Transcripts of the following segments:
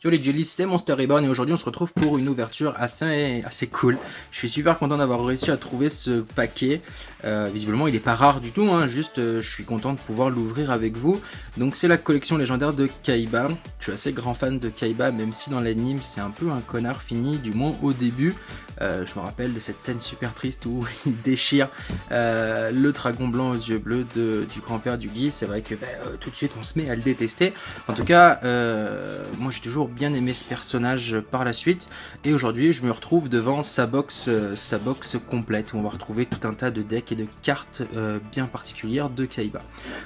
Yo les Jellies, c'est Monster Reborn et aujourd'hui on se retrouve pour une ouverture assez cool. Je suis super content d'avoir réussi à trouver ce paquet. Visiblement il est pas rare du tout, hein, juste je suis content de pouvoir l'ouvrir avec vous. Donc c'est la collection légendaire de Kaiba. Je suis assez grand fan de Kaiba, même si dans l'anime c'est un peu un connard fini, du moins au début. Je me rappelle de cette scène super triste où il déchire le dragon blanc aux yeux bleus du grand-père du Guy. C'est vrai que tout de suite on se met à le détester. En tout cas, moi j'ai toujours bien aimé ce personnage par la suite. Et aujourd'hui je me retrouve devant sa box complète où on va retrouver tout un tas de decks et de cartes bien particulières de Kaiba.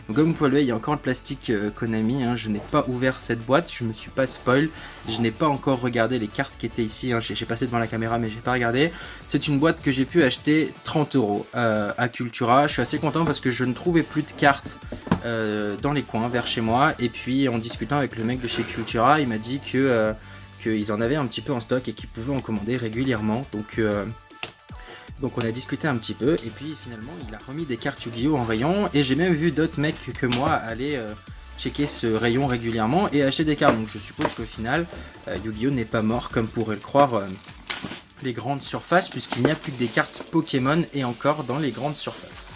Donc comme vous pouvez le voir, il y a encore le plastique Konami. Hein. Je n'ai pas ouvert cette boîte, je me suis pas spoil. Je n'ai pas encore regardé les cartes qui étaient ici. Hein. J'ai passé devant la caméra mais j'ai pas regardé. C'est une boîte que j'ai pu acheter 30 € à Cultura. Je suis assez content parce que je ne trouvais plus de cartes dans les coins vers chez moi. Et puis en discutant avec le mec de chez Cultura, il m'a dit que qu'ils en avaient un petit peu en stock et qu'ils pouvaient en commander régulièrement. Donc on a discuté un petit peu et puis finalement il a remis des cartes Yu-Gi-Oh en rayon. Et j'ai même vu d'autres mecs que moi aller checker ce rayon régulièrement et acheter des cartes. Donc je suppose qu'au final Yu-Gi-Oh n'est pas mort comme pourraient le croire les grandes surfaces, puisqu'il n'y a plus que des cartes Pokémon et encore dans les grandes surfaces.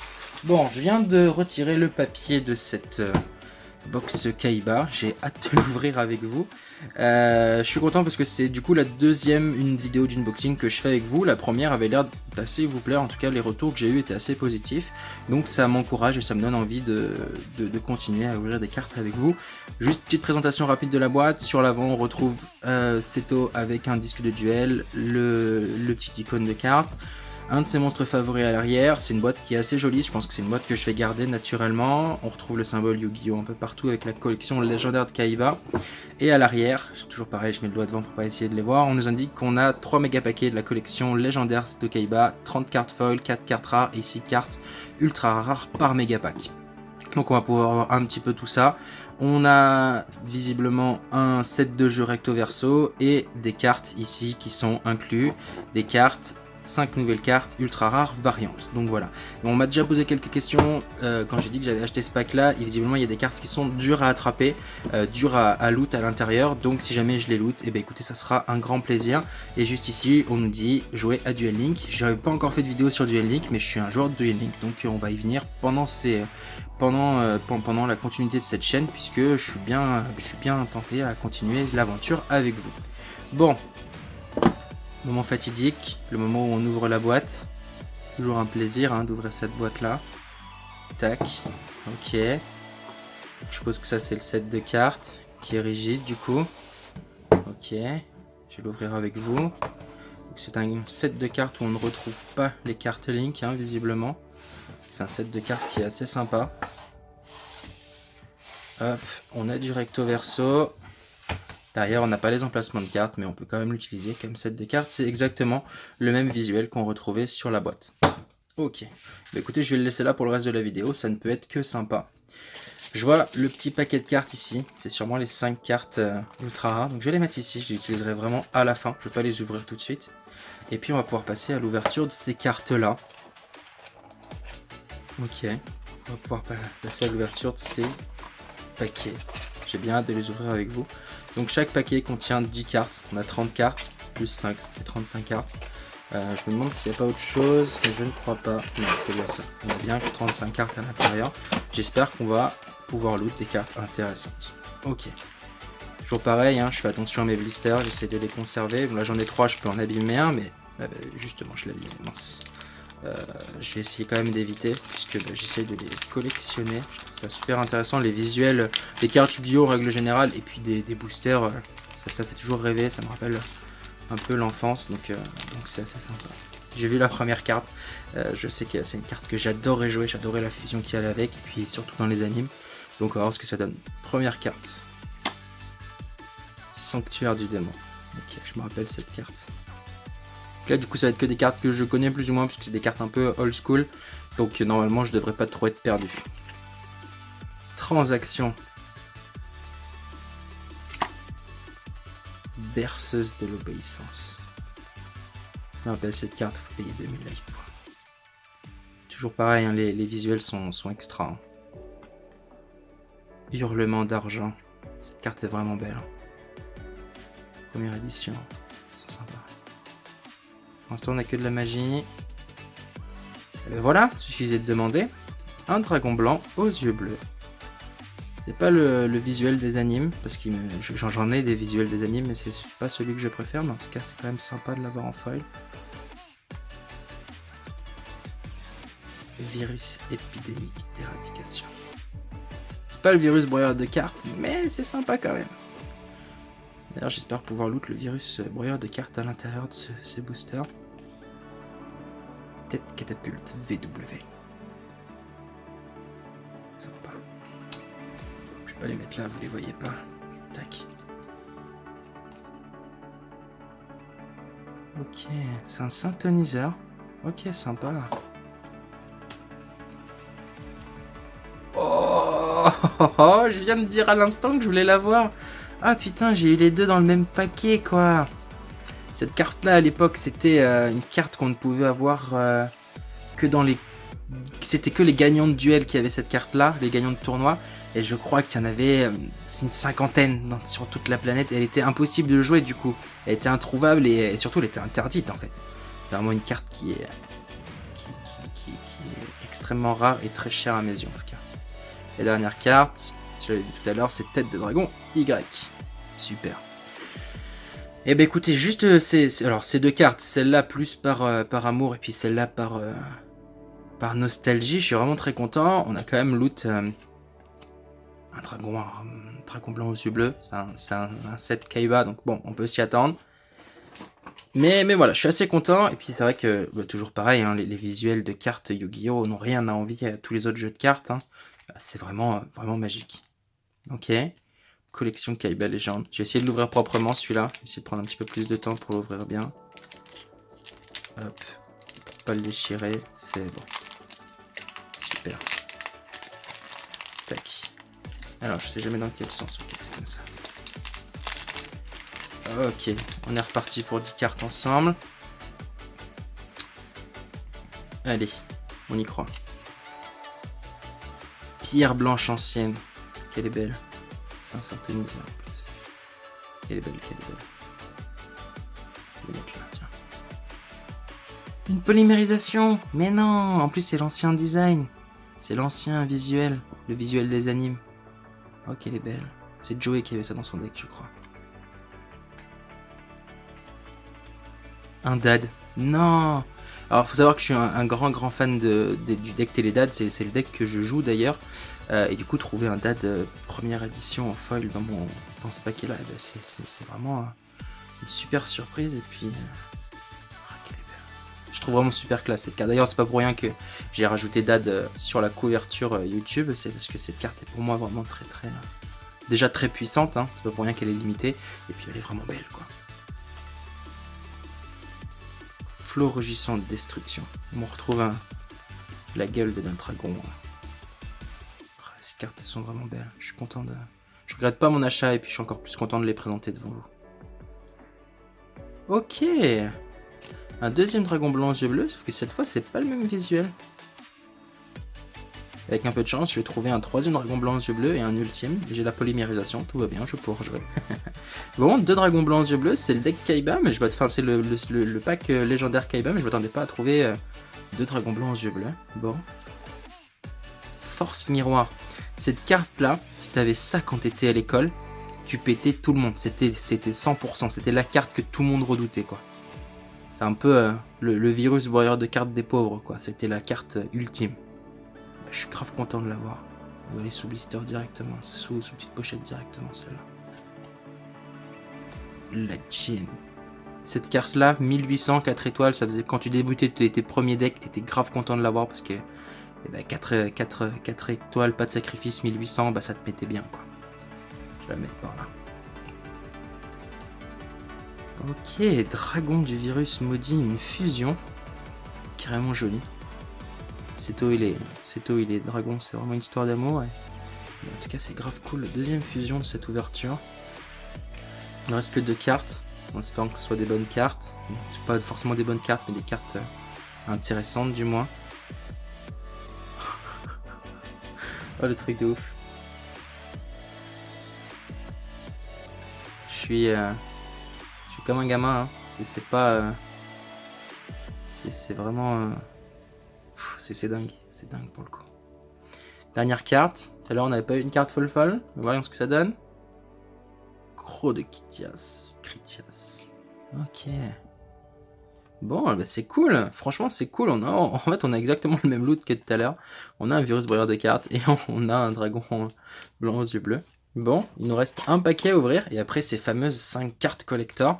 Bon, je viens de retirer le papier de cette box Kaiba, j'ai hâte de l'ouvrir avec vous. Je suis content parce que c'est du coup la deuxième vidéo d'unboxing que je fais avec vous. La première avait l'air d'assez vous plaire, en tout cas les retours que j'ai eu étaient assez positifs. Donc ça m'encourage et ça me donne envie de continuer à ouvrir des cartes avec vous. Juste petite présentation rapide de la boîte. Sur l'avant on retrouve Seto avec un disque de duel, le petit icône de carte. Un de ses monstres favoris à l'arrière, c'est une boîte qui est assez jolie, je pense que c'est une boîte que je vais garder naturellement. On retrouve le symbole Yu-Gi-Oh un peu partout avec la collection légendaire de Kaiba. Et à l'arrière, toujours pareil, je mets le doigt devant pour pas essayer de les voir, on nous indique qu'on a 3 méga paquets de la collection légendaire de Kaiba, 30 cartes foil, 4 cartes rares et 6 cartes ultra rares par méga pack. Donc on va pouvoir voir un petit peu tout ça. On a visiblement un set de jeux recto verso et des cartes ici qui sont inclus, des cartes 5 nouvelles cartes ultra rares variantes. Donc voilà. Bon, on m'a déjà posé quelques questions quand j'ai dit que j'avais acheté ce pack là. Et visiblement il y a des cartes qui sont dures à attraper, dures à loot à l'intérieur. Donc si jamais je les loot, et écoutez, ça sera un grand plaisir. Et juste ici on nous dit jouer à Duel Link. J'avais pas encore fait de vidéo sur Duel Link, mais je suis un joueur de Duel Link, donc on va y venir pendant la continuité de cette chaîne, puisque je suis bien tenté à continuer l'aventure avec vous. Bon. Moment fatidique, le moment où on ouvre la boîte. Toujours un plaisir hein, d'ouvrir cette boîte là. Tac, ok. Je suppose que ça c'est le set de cartes qui est rigide du coup. Ok, je vais l'ouvrir avec vous. C'est un set de cartes où on ne retrouve pas les cartes Link hein, visiblement. C'est un set de cartes qui est assez sympa. Hop, on a du recto verso. Derrière, on n'a pas les emplacements de cartes, mais on peut quand même l'utiliser comme set de cartes. C'est exactement le même visuel qu'on retrouvait sur la boîte. Ok. Bah, écoutez, je vais le laisser là pour le reste de la vidéo. Ça ne peut être que sympa. Je vois le petit paquet de cartes ici. C'est sûrement les 5 cartes ultra rares. Donc je vais les mettre ici. Je les utiliserai vraiment à la fin. Je ne vais pas les ouvrir tout de suite. Et puis on va pouvoir passer à l'ouverture de ces cartes-là. Ok. On va pouvoir passer à l'ouverture de ces paquets. J'ai bien hâte de les ouvrir avec vous. Donc chaque paquet contient 10 cartes, on a 30 cartes, plus 5, et 35 cartes. Je me demande s'il n'y a pas autre chose, mais je ne crois pas. Non, c'est bien ça. On a bien que 35 cartes à l'intérieur. J'espère qu'on va pouvoir loot des cartes intéressantes. Ok. Toujours pareil, hein, je fais attention à mes blisters, j'essaie de les conserver. Bon, là j'en ai 3, je peux en abîmer un, mais justement je l'abîme, mince. Je vais essayer quand même d'éviter, puisque j'essaie de les collectionner. Je trouve ça super intéressant, les visuels, les cartes Yu-Gi-Oh en règle générale, et puis des boosters, ça fait toujours rêver, ça me rappelle un peu l'enfance, donc c'est assez sympa. J'ai vu la première carte, je sais que c'est une carte que j'adorais jouer, j'adorais la fusion qu'il y avait avec, et puis surtout dans les animes. Donc on va voir ce que ça donne. Première carte. Sanctuaire du démon. Ok, je me rappelle cette carte. Là du coup ça va être que des cartes que je connais plus ou moins puisque c'est des cartes un peu old school. Donc normalement je devrais pas trop être perdu. Transaction. Berceuse de l'obéissance. Je me rappelle cette carte, il faut payer 2000 life points. Toujours pareil, hein, les visuels sont extra. Hein. Hurlement d'argent. Cette carte est vraiment belle. Hein. Première édition. Ils sont sympas. Pour l'instant, on a que de la magie. Et ben voilà, suffisait de demander. Un dragon blanc aux yeux bleus. C'est pas le visuel des animes, parce que j'en ai des visuels des animes, mais c'est pas celui que je préfère, mais en tout cas c'est quand même sympa de l'avoir en foil. Virus épidémique d'éradication. C'est pas le virus broyeur de cartes, mais c'est sympa quand même. D'ailleurs j'espère pouvoir loot le virus broyeur de cartes à l'intérieur de ces boosters. Tête catapulte VW. Sympa. Je vais pas les mettre là, vous les voyez pas. Tac. Ok, c'est un synthoniseur. Ok, sympa. Oh, je viens de dire à l'instant que je voulais l'avoir. Ah putain, j'ai eu les deux dans le même paquet, quoi. Cette carte-là, à l'époque, c'était une carte qu'on ne pouvait avoir que dans les... C'était que les gagnants de duel qui avaient cette carte-là, les gagnants de tournoi. Et je crois qu'il y en avait une cinquantaine sur toute la planète. Et elle était impossible de le jouer, du coup. Elle était introuvable et surtout, elle était interdite, en fait. C'est vraiment une carte qui est extrêmement rare et très chère à mes yeux, en tout cas. La dernière carte, je l'avais vu tout à l'heure, c'est Tête de Dragon Y. Super. Et ben écoutez, juste alors ces deux cartes, celle-là plus par amour et puis celle-là par nostalgie, je suis vraiment très content. On a quand même loot un dragon blanc aux yeux bleus, c'est un set Kaiba, donc bon, on peut s'y attendre. Mais voilà, je suis assez content. Et puis c'est vrai que, toujours pareil, hein, les visuels de cartes Yu-Gi-Oh! N'ont rien à envier à tous les autres jeux de cartes. Hein. C'est vraiment magique. Ok. Collection Kaiba Legend. J'ai essayé de l'ouvrir proprement celui-là. J'ai essayé de prendre un petit peu plus de temps pour l'ouvrir bien. Hop. Pas le déchirer. C'est bon. Super. Tac. Alors je sais jamais dans quel sens. Ok, c'est comme ça. Ok. On est reparti pour 10 cartes ensemble. Allez. On y croit. Pierre blanche ancienne. Qu'elle est belle. C'est un synthoniseur en plus. Qu'elle est belle, qu'elle est belle. Je vais le mettre là, tiens. Une polymérisation. Mais non. En plus, c'est l'ancien design. C'est l'ancien visuel. Le visuel des animes. Oh, qu'elle est belle. C'est Joey qui avait ça dans son deck, je crois. Un dad. Non. Alors, faut savoir que je suis un grand fan du deck Télédad. C'est le deck que je joue d'ailleurs. Et du coup, trouver un dad première édition en foil dans ce paquet-là, eh ben, c'est vraiment une super surprise. Et puis, je trouve vraiment super classe cette carte. D'ailleurs, c'est pas pour rien que j'ai rajouté dad sur la couverture YouTube. C'est parce que cette carte est pour moi vraiment déjà très puissante. Hein. C'est pas pour rien qu'elle est limitée. Et puis, elle est vraiment belle, quoi. Flot rugissant de destruction. On retrouve la gueule de notre dragon. Ces cartes elles sont vraiment belles. Je suis content de... Je regrette pas mon achat et puis je suis encore plus content de les présenter devant vous. Ok. Un deuxième dragon blanc aux yeux bleus, sauf que cette fois c'est pas le même visuel. Avec un peu de chance, je vais trouver un troisième dragon blanc aux yeux bleus et un ultime. J'ai la polymérisation, tout va bien, je vais pouvoir jouer. Bon, deux dragons blancs aux yeux bleus, c'est le deck Kaiba, mais c'est le pack légendaire Kaiba, mais je m'attendais pas à trouver deux dragons blancs aux yeux bleus. Bon. Force miroir. Cette carte là, si t'avais ça quand t'étais à l'école, tu pétais tout le monde. C'était 100%, c'était la carte que tout le monde redoutait, quoi. C'est un peu le virus broyeur de cartes des pauvres, quoi. C'était la carte ultime. Bah, je suis grave content de l'avoir. On va aller sous blister directement, sous petite pochette directement, celle-là. La Jin. Cette carte là, 1800, 4 étoiles, ça faisait quand tu débutais tes premiers decks, t'étais grave content de l'avoir parce que 4 étoiles, pas de sacrifice, 1800, bah ça te mettait bien, quoi. Je vais la mettre par là. Ok, dragon du virus maudit, une fusion. Carrément jolie. Seto il est dragon, c'est vraiment une histoire d'amour. Ouais. En tout cas, c'est grave cool. La deuxième fusion de cette ouverture. Il ne reste que 2 cartes. En espérant que ce soit des bonnes cartes. C'est pas forcément des bonnes cartes, mais des cartes intéressantes du moins. Oh, le truc de ouf. Je comme un gamin. Hein. C'est pas... c'est vraiment... c'est dingue. C'est dingue pour le coup. Dernière carte. Tout à l'heure, on n'avait pas eu une carte full. Voyons ce que ça donne. Croc de Critias. Ok. Bon, bah c'est cool. Franchement, c'est cool. En fait, on a exactement le même loot que tout à l'heure. On a un virus broyeur de cartes et on a un dragon blanc aux yeux bleus. Bon, il nous reste un paquet à ouvrir. Et après, ces fameuses 5 cartes collector.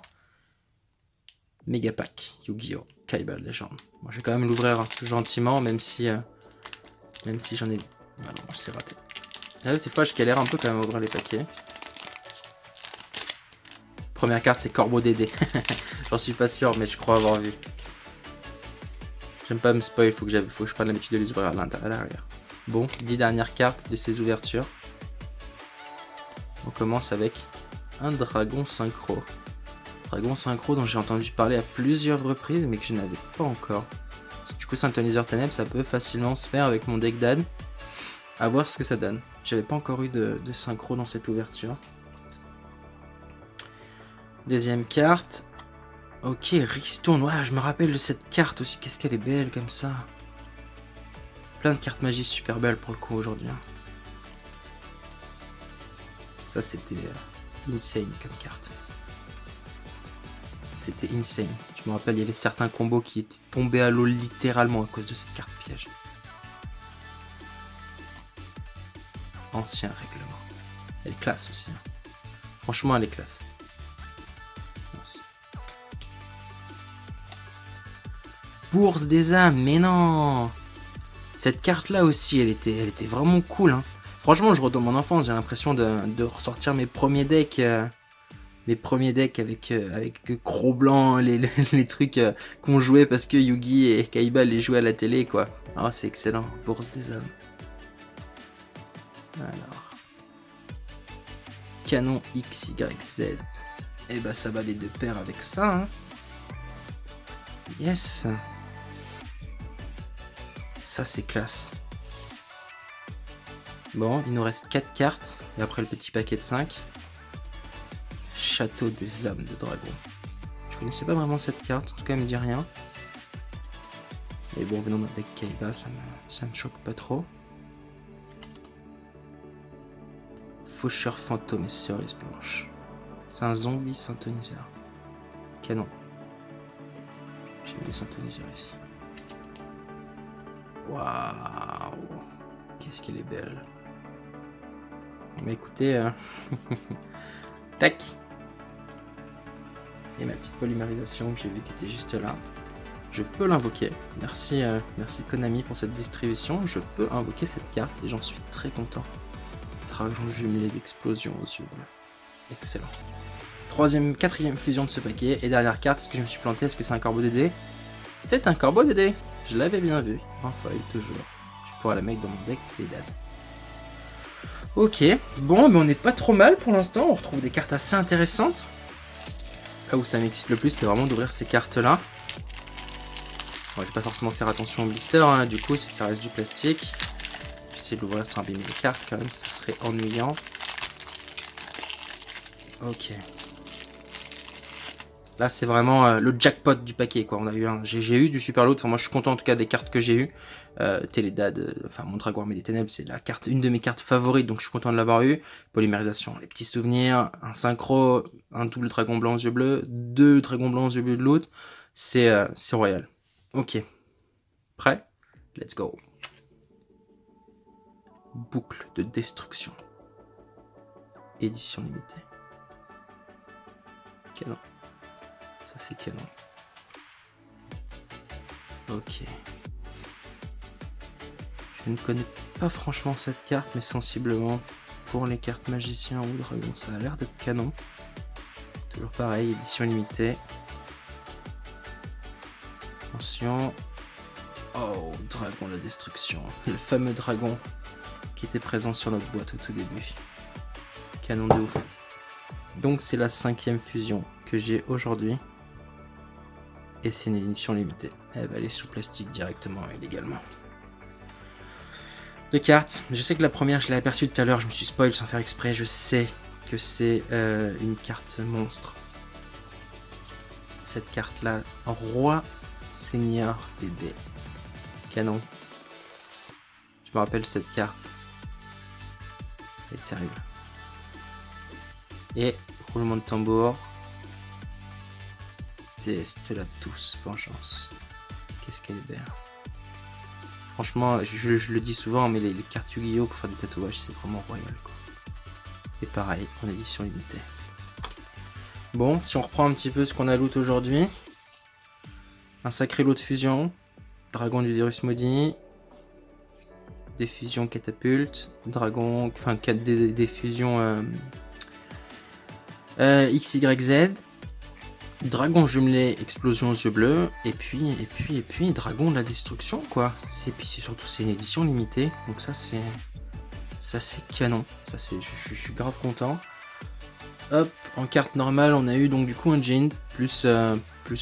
Mega pack. Yu-Gi-Oh! Kaiba Legend. Bon, je vais quand même l'ouvrir gentiment, même si j'en ai... Ah non, c'est raté. Là, des fois, je galère un peu quand même à ouvrir les paquets. Première carte, c'est Corbeau Dédé. J'en suis pas sûr, mais je crois avoir vu. J'aime pas me spoil, faut que je prenne l'habitude de les ouvrir à l'arrière. Bon, 10 dernières cartes de ces ouvertures. On commence avec un dragon synchro. Dragon synchro dont j'ai entendu parler à plusieurs reprises, mais que je n'avais pas encore. Du coup, synthoniseur ténèbres, ça peut facilement se faire avec mon deck d'âne. À voir ce que ça donne. J'avais pas encore eu de synchro dans cette ouverture. Deuxième carte. Ok, Ristourne. Ouais, je me rappelle de cette carte aussi. Qu'est-ce qu'elle est belle comme ça. Plein de cartes magiques super belles pour le coup aujourd'hui. Ça, c'était insane comme carte. C'était insane. Je me rappelle, il y avait certains combos qui étaient tombés à l'eau littéralement à cause de cette carte piège. Ancien règlement. Elle est classe aussi. Hein. Franchement, elle est classe. Bourse des âmes, mais non. Cette carte là aussi, elle était vraiment cool. Hein. Franchement, je retourne mon enfance, j'ai l'impression de ressortir mes premiers decks. Avec Croc Blanc, les trucs qu'on jouait parce que Yugi et Kaiba les jouaient à la télé, quoi. Ah, c'est excellent. Bourse des âmes. Alors. Canon XYZ. Et bah, ça va les deux paires avec ça. Hein. Yes. Ça, c'est classe. Bon, il nous reste 4 cartes. Et après le petit paquet de 5. Château des âmes de dragon. Je connaissais pas vraiment cette carte. En tout cas, elle me dit rien. Mais bon, venant d'un deck Kaiba, ça me choque pas trop. Faucheur fantôme et cerise blanche. C'est un zombie synthoniseur. Canon. J'ai mis les synthoniseurs ici. Waouh! Qu'est-ce qu'elle est belle. Mais écoutez, tac! Et ma petite polymérisation que j'ai vu qui était juste là. Je peux l'invoquer. Merci Konami pour cette distribution. Je peux invoquer cette carte et j'en suis très content. Dragon jumelé d'explosion aux yeux bleus. Excellent. Quatrième fusion de ce paquet. Et dernière carte, est-ce que je me suis planté? Est-ce que c'est un Corbeau Dédé? C'est un Corbeau Dédé. Je l'avais bien vu. En foil, toujours. Je pourrais la mettre dans mon deck des dates. Ok. Bon, mais on n'est pas trop mal pour l'instant. On retrouve des cartes assez intéressantes. Là où ça m'excite le plus, c'est vraiment d'ouvrir ces cartes-là. Bon, je vais pas forcément faire attention au blister, hein, du coup, si ça reste du plastique. J'essaie de l'ouvrir sans abîmer les cartes quand même, ça serait ennuyant. Ok. Là, c'est vraiment le jackpot du paquet, quoi. On a eu j'ai eu du super lot. Enfin, moi, je suis content en tout cas des cartes que j'ai eues. Télédad, enfin, mon Dragon Armé des Ténèbres, c'est une de mes cartes favorites, donc je suis content de l'avoir eu. Polymérisation, les petits souvenirs, un synchro, un double Dragon Blanc aux yeux bleus, 2 Dragons Blancs aux yeux bleus de l'autre. C'est royal. Ok. Prêt? Let's go. Boucle de destruction. Édition limitée. Canon. Ça c'est canon. Ok. Je ne connais pas franchement cette carte, mais sensiblement pour les cartes magiciens ou dragon, ça a l'air d'être canon. Toujours pareil, édition limitée. Attention. Oh, dragon de la destruction. Le fameux dragon qui était présent sur notre boîte au tout début. Canon de ouf. Donc c'est la 5e fusion que j'ai aujourd'hui. Et c'est une édition limitée. Elle va aller sous plastique directement illégalement. 2 cartes. Je sais que la première, je l'ai aperçue tout à l'heure. Je me suis spoil sans faire exprès. Je sais que c'est une carte monstre. cette carte-là. Roi Seigneur des dés. Canon. Je me rappelle cette carte. Elle est terrible. Et roulement de tambour. Teste-la tous, vengeance. Qu'est-ce qu'elle est belle. Franchement, je le dis souvent, mais les cartes Yu-Gi-Oh! Pour faire des tatouages, c'est vraiment royal, quoi. Et pareil, en édition limitée. Bon, si on reprend un petit peu ce qu'on a loot aujourd'hui. Un sacré lot de fusion. Dragon du virus maudit. Des fusions catapultes. Dragon, enfin, des fusions XYZ. Dragon jumelé, explosion aux yeux bleus, et puis dragon de la destruction, quoi. Et puis c'est surtout, c'est une édition limitée, donc ça c'est canon. Ça c'est, je suis grave content. Hop, en carte normale, on a eu donc du coup un Jin, plus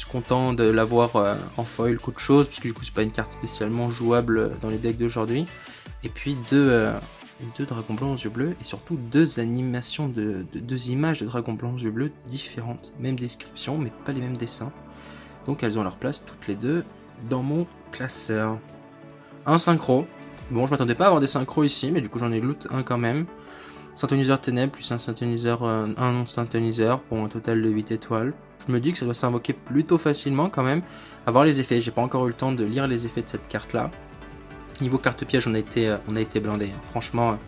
content de l'avoir en foil qu'autre chose, puisque du coup c'est pas une carte spécialement jouable dans les decks d'aujourd'hui. Et puis deux dragons blancs aux yeux bleus, et surtout deux animations deux images de dragons blancs aux yeux bleus différentes. Même description, mais pas les mêmes dessins. Donc elles ont leur place toutes les deux dans mon classeur. Un synchro. Bon, je m'attendais pas à avoir des synchros ici, mais du coup j'en ai loot un quand même. Synthoniseur ténèbres plus un non synthoniseur pour un total de 8 étoiles. Je me dis que ça doit s'invoquer plutôt facilement quand même. À voir les effets, j'ai pas encore eu le temps de lire les effets de cette carte là. Niveau carte piège, on a été blindé. Franchement,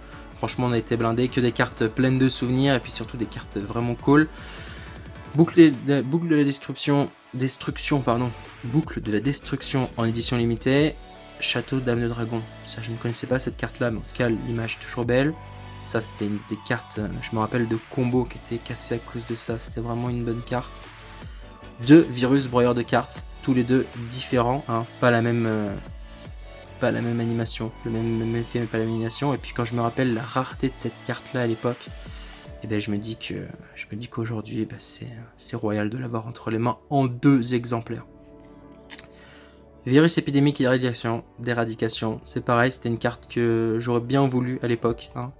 on a été blindé. Que des cartes pleines de souvenirs et puis surtout des cartes vraiment cool. Boucle de la destruction en édition limitée. Château Dame de Dragon. Ça, je ne connaissais pas cette carte là, mais en tout cas, l'image toujours belle. Ça, c'était une des cartes, je me rappelle, de combo qui était cassé à cause de ça. C'était vraiment une bonne carte. Deux virus broyeurs de cartes, tous les deux différents, hein, pas la même animation, le même effet, mais pas la même animation. Et puis quand je me rappelle la rareté de cette carte là à l'époque, et ben je me dis qu'aujourd'hui, ben c'est royal de l'avoir entre les mains en 2 exemplaires. Virus épidémique et d'éradication, c'est pareil, c'était une carte que j'aurais bien voulu à l'époque, hein,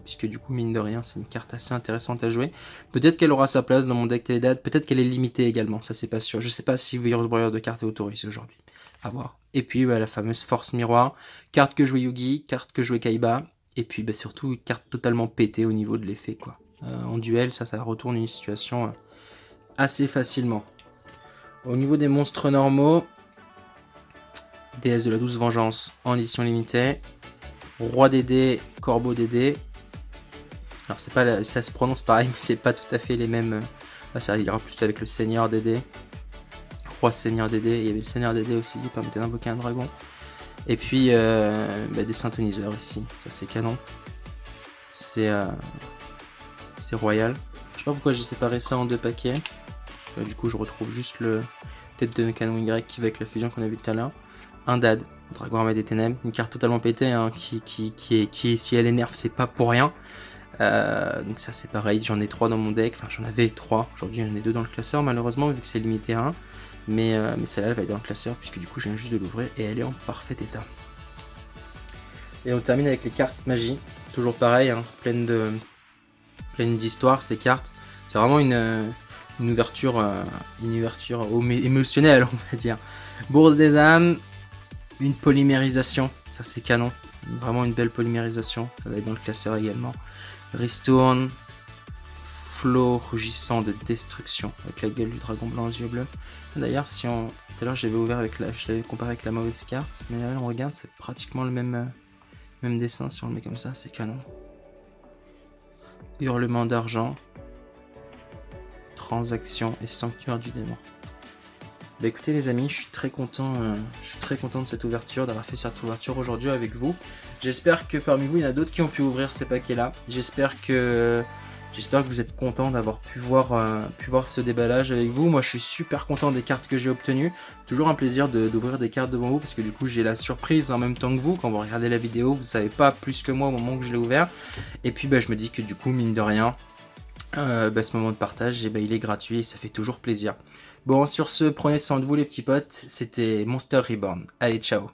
puisque du coup, mine de rien, c'est une carte assez intéressante à jouer. Peut-être qu'elle aura sa place dans mon deck Télédate, peut-être qu'elle est limitée également, ça c'est pas sûr. Je sais pas si Virus broyeur de cartes est autorisé aujourd'hui, à voir. Et puis bah, la fameuse force miroir, carte que jouait Yugi, carte que jouait Kaiba, et puis bah, surtout une carte totalement pétée au niveau de l'effet, quoi. En duel, ça retourne une situation assez facilement. Au niveau des monstres normaux, déesse de la douce vengeance en édition limitée, roi des dés, corbeau des dés. Alors c'est pas ça se prononce pareil, mais c'est pas tout à fait les mêmes. Là ça ira plus avec le seigneur des dés, roi seigneur des dés. Il y avait le seigneur des dés aussi qui permettait d'invoquer un dragon. Et puis des synthoniseurs ici, ça c'est canon. C'est royal. Je sais pas pourquoi j'ai séparé ça en 2 paquets. Du coup je retrouve juste le tête de canon Y qui va avec la fusion qu'on a vu tout à l'heure. Un dad, dragon armé des ténèbres, une carte totalement pétée, hein, qui est, si elle énerve, c'est pas pour rien. Donc ça c'est pareil, j'en ai 3 dans mon deck, enfin j'en avais 3, aujourd'hui j'en ai 2 dans le classeur malheureusement vu que c'est limité à 1. Mais celle-là elle va être dans le classeur puisque du coup je viens juste de l'ouvrir et elle est en parfait état. Et on termine avec les cartes magie, toujours pareil, hein, pleine d'histoires ces cartes. C'est vraiment une ouverture émotionnelle on va dire. Bourse des âmes. Une polymérisation, ça c'est canon, vraiment une belle polymérisation, ça va être dans le classeur également. Ristourne, flot rugissant de destruction, avec la gueule du dragon blanc aux yeux bleus. D'ailleurs, tout à l'heure j'avais ouvert je l'avais comparé avec la mauvaise carte, mais là on regarde, c'est pratiquement le même dessin, si on le met comme ça, c'est canon. Hurlement d'argent, transaction et sanctuaire du démon. Bah écoutez les amis, je suis très content de cette ouverture, d'avoir fait cette ouverture aujourd'hui avec vous. J'espère que parmi vous, il y en a d'autres qui ont pu ouvrir ces paquets-là. J'espère que vous êtes contents d'avoir pu voir ce déballage avec vous. Moi, je suis super content des cartes que j'ai obtenues. Toujours un plaisir d'ouvrir des cartes devant vous, parce que du coup, j'ai la surprise en même temps que vous. Quand vous regardez la vidéo, vous ne savez pas plus que moi au moment où je l'ai ouvert. Et puis, bah, je me dis que du coup, mine de rien, ce moment de partage, il est gratuit et ça fait toujours plaisir. Bon, sur ce, prenez soin de vous les petits potes, c'était Monster Reborn. Allez, ciao!